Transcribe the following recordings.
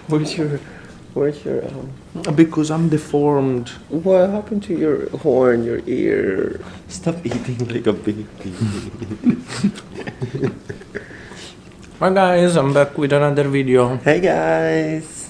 Where's your Because I'm deformed. What happened to your horn, your ear? Stop eating like a baby. Hi guys, I'm back with another video. Hey guys,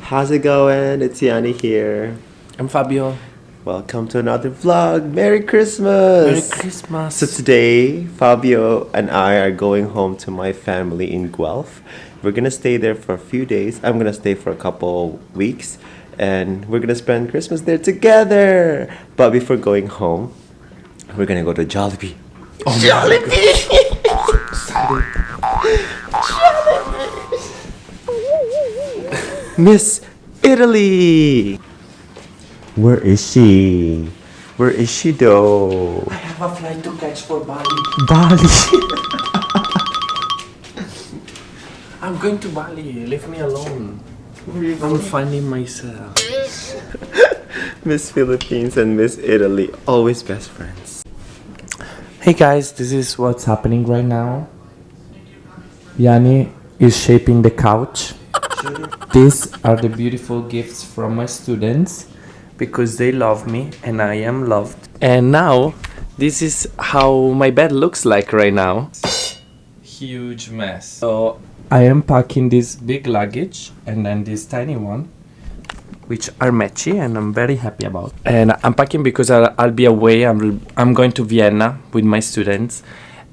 how's it going? It's Yani here. I'm Fabio. Welcome to another vlog. Merry Christmas! Merry Christmas. So today, Fabio and I are going home to my family in Guelph. We're gonna stay there for a few days. I'm gonna stay for a couple weeks, and we're gonna spend Christmas there together. But before going home, we're gonna go to Jollibee. Oh Jollibee! Miss Italy! Where is she? Where is she though? I have a flight to catch for Bali. Bali! I'm going to Bali. Leave me alone. I'm finding myself. Miss Philippines and Miss Italy, always best friends. Hey guys, this is what's happening right now. Yani is shaping the couch. These are the beautiful gifts from my students because they love me and I am loved. And now, this is how my bed looks like right now. Huge mess. So I am packing this big luggage and then this tiny one, which are matchy and I'm very happy about. And I'm packing because I'll be away. I'm going to Vienna with my students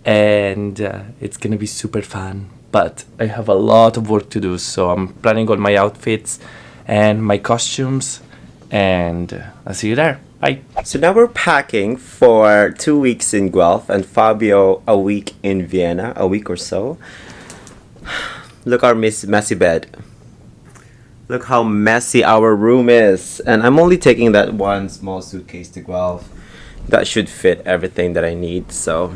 and it's gonna be super fun. But I have a lot of work to do, so I'm planning all my outfits and my costumes, and I'll see you there. Bye. So now we're packing for 2 weeks in Guelph and Fabio a week in Vienna, a week or so. Look our messy bed. Look how messy our room is. And I'm only taking that one small suitcase to Guelph. That should fit everything that I need, so...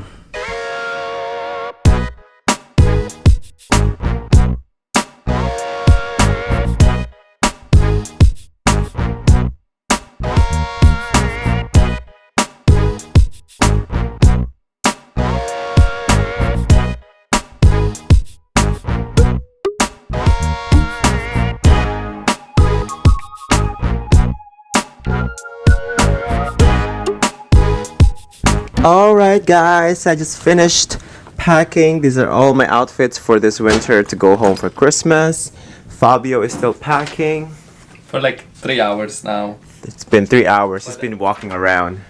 Alright guys, I just finished packing. These are all my outfits for this winter to go home for Christmas. Fabio is still packing. For like 3 hours now. It's been 3 hours. He's been walking around.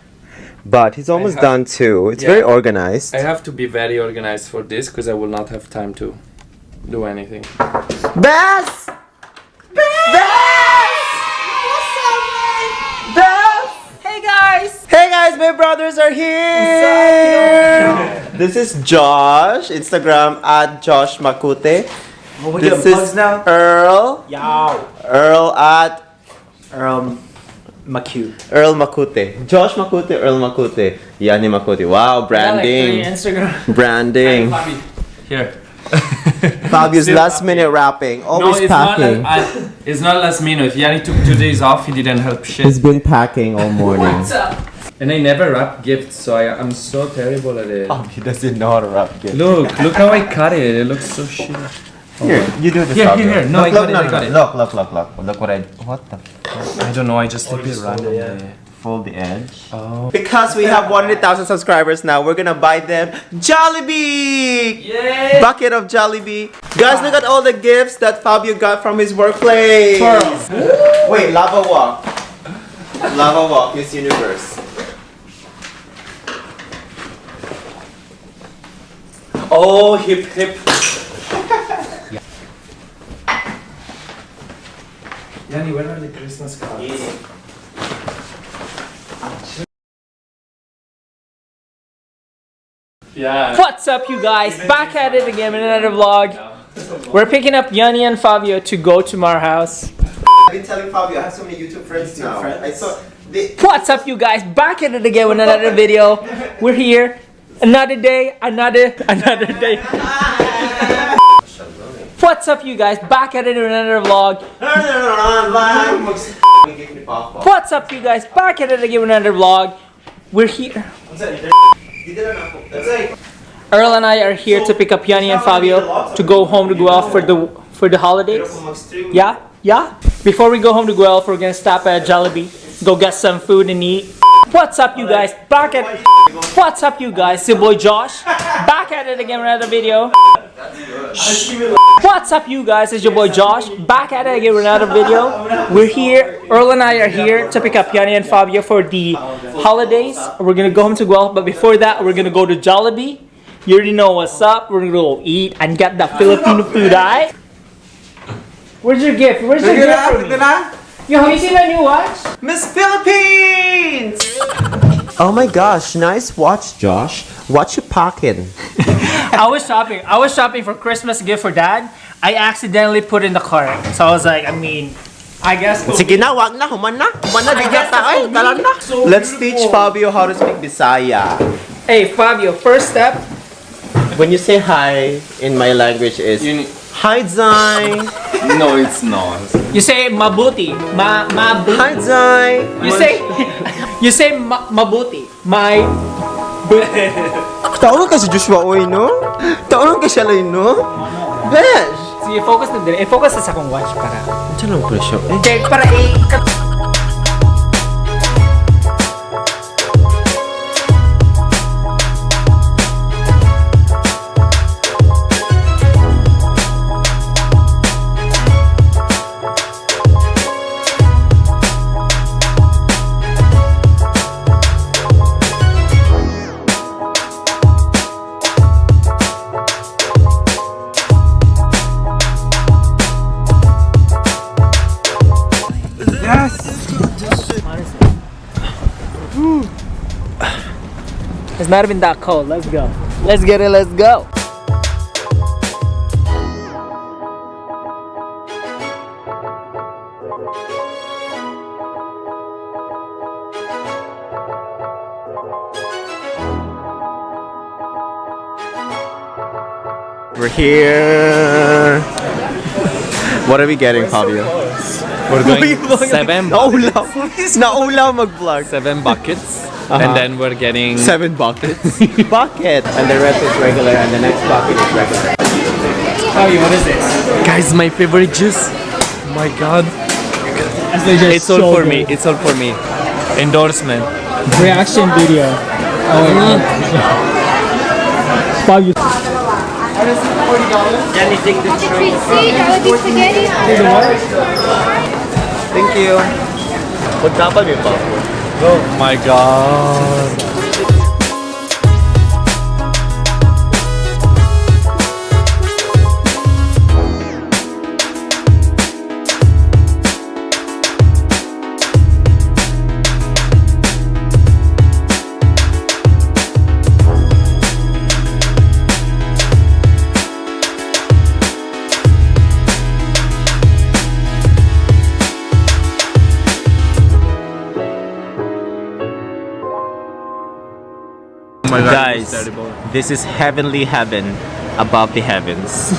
But he's almost done too. It's very organized. I have to be very organized for this because I will not have time to do anything. Bess! Hey guys, my brothers are here! This is Josh, Instagram at Josh Makute. This is Earl. Yow. Earl at Makute. Earl Makute. Josh Makute, Earl Makute. Yani Makute. Wow, branding. Instagram. Branding. Here. Fabio's last minute wrapping. Always packing. It's not last minute. Yani took 2 days off. He didn't help shit. He's been packing all morning. What's up? And I never wrap gifts, so I'm so terrible at it. Oh, he doesn't know how to wrap gifts. Look how I cut it. It looks so shit. Here, you do this. Here. No, I got it. Look what I... What the fuck? I don't know. I just flip it randomly. Fold the edge. Oh. Because we have 100,000 subscribers now, we're gonna buy them Jollibee! Yay! Bucket of Jollibee. Guys, look at all the gifts that Fabio got from his workplace. Wait, lava walk. Lava walk, Miss Universe. Oh, hip. Yani, where are the Christmas cards? Yeah. What's up, you guys? Back at it again with another vlog. We're picking up Yani and Fabio to go to our house. I've been telling Fabio, I have so many YouTube friends now. I saw... What's up, you guys? Back at it again with another video. We're here. Another day, another day. What's up, you guys? Back at it with another vlog. What's up, you guys? Back at it again with another vlog. We're here. Earl and I are here to pick up Yani and Fabio to go home to Guelph for the holidays? Yeah? Yeah? Before we go home to Guelph, we're gonna stop at Jollibee, go get some food and eat. What's up, you guys? What's up, you guys? It's your boy Josh, back at it again with another video. What's up, you guys? It's your boy Josh, back at it again with another video. We're here, Earl and I are here to pick up Yani and Fabio for the holidays. We're gonna go home to Guelph, but before that, we're gonna go to Jollibee. You already know what's up. We're gonna go eat and get the Filipino food, alright? Where's your gift? Where's your gift for me? Yo, have you seen my new watch? Miss Philippines! Oh my gosh, nice watch, Josh. What you pocketing? I was shopping for Christmas gift for Dad. I accidentally put it in the cart. So I was like, I guess. Sige na, wag na, human na. Bigyan tayo, talan na. Let's teach Fabio how to speak Bisaya. Hey, Fabio, first step. When you say hi in my language is hi Zai. No, it's not. You say mabuti. Mabuti. Hi Zai. You say mabuti. My Taon ka si Joshua oy no? Taon ka siya lay no? Besh. sige, focus na din. Focus na sa akong watch para. Diyan lang presyo. Okay, para It's not even that cold. Let's go. Let's get it. Let's go. We're here. What are we getting, Fabio? We're going 7 Naulaw mag-vlog. 7 buckets. And then we're getting 7 buckets. Bucket. And the rest is regular and the next bucket is regular. Fabio, what is this? guys, my favorite juice. Oh my god. It's all for me. It's all for me. Endorsement. Reaction video. Fabio. Yani, take the tray. Jollibee spaghetti. Thank you. Magkapal yung popcorn. Oh my god. Oh my god, Guys, this is heavenly heaven above the heavens.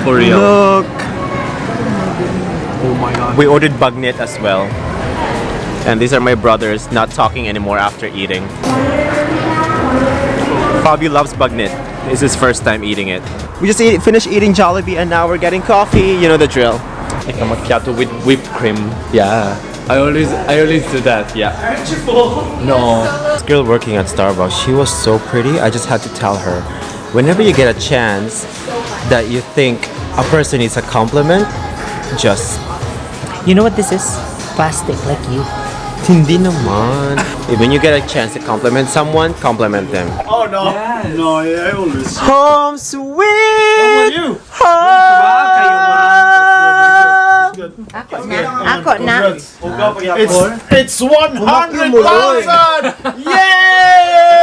for real. Look! Oh my god. We ordered bagnet as well. And these are my brothers not talking anymore after eating. Fabio loves bagnet. This is his first time eating it. We just finished eating Jollibee and now we're getting coffee. You know the drill. Like a macchiato with whipped cream. Yeah. I always do that. Yeah. Aren't you full? No. This girl working at Starbucks, she was so pretty. I just had to tell her, whenever you get a chance that you think a person needs a compliment, just You know what this is? Plastic, like you. hindi naman. When you get a chance to compliment someone, compliment them. Oh no! Yes. No, I always. Home sweet You. Ako na. It's 100,000! Yay!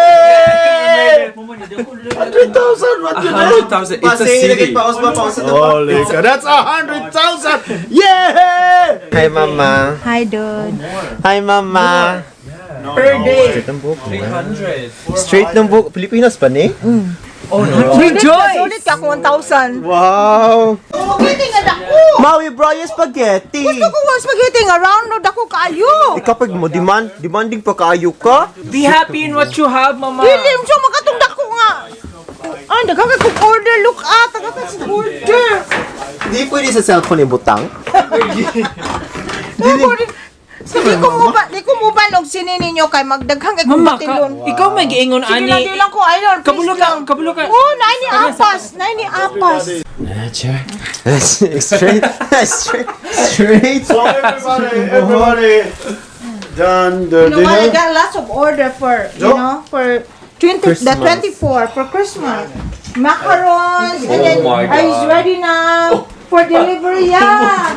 100,000! What you know? 100,000. It's a city. Holy cow! That's 100,000! Yay! Hi, Mama. Hi, dude. Hi, Mama. Per day. Straight ng buhok mo. 300. Straight ng buhok. Pilipinas pa ni? Oh no. Rejoice! Ulit ka kung 1,000. Wow! Spaghetti nga dako! Maui, bro, yung spaghetti! Gusto ko ang spaghetti nga round no dako kaayo. Kapag mo, demanding pa kayo ka? Be happy in what you have, Mama. Dili, so makatong dako nga. Ay, dagang ka kung order. Look at, dagang ka sa order. Di pwede sa cellphone ibutang. Di ko mo ba nung sinini nyo kay magdaghang kay kung Mama, batilon. ikaw may giingon Sige ani. lang ko, idol. Kabulo ka. Oh, naini apas. Naini apas. Straight. So everybody done the You know what? I dinner. got lots of order for, for the 24 for Christmas. Macarons, and then is ready now for delivery. Yeah.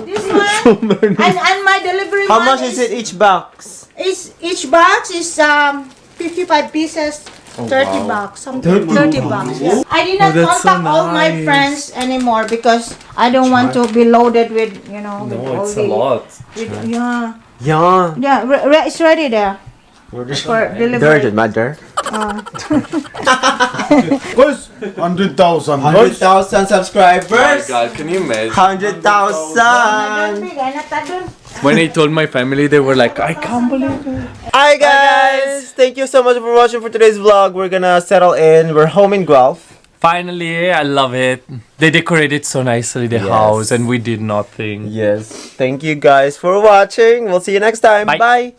This one. And my delivery How one much is it each box? Each box is 55 pieces. 30 bucks, something 30 bucks. Yeah. I did not contact all my friends anymore because I don't want to be loaded with, with all yeah, it's ready there for delivery. Dirty mother. Guys, 100,000. 100,000 subscribers. God, can you imagine? 100,000. When I told my family, they were like, I can't believe it. Hi guys! Thank you so much for watching for today's vlog. We're gonna settle in. We're home in Guelph. Finally, I love it. They decorated so nicely the Yes. house and we did nothing. Yes. Thank you guys for watching. We'll see you next time. Bye. Bye.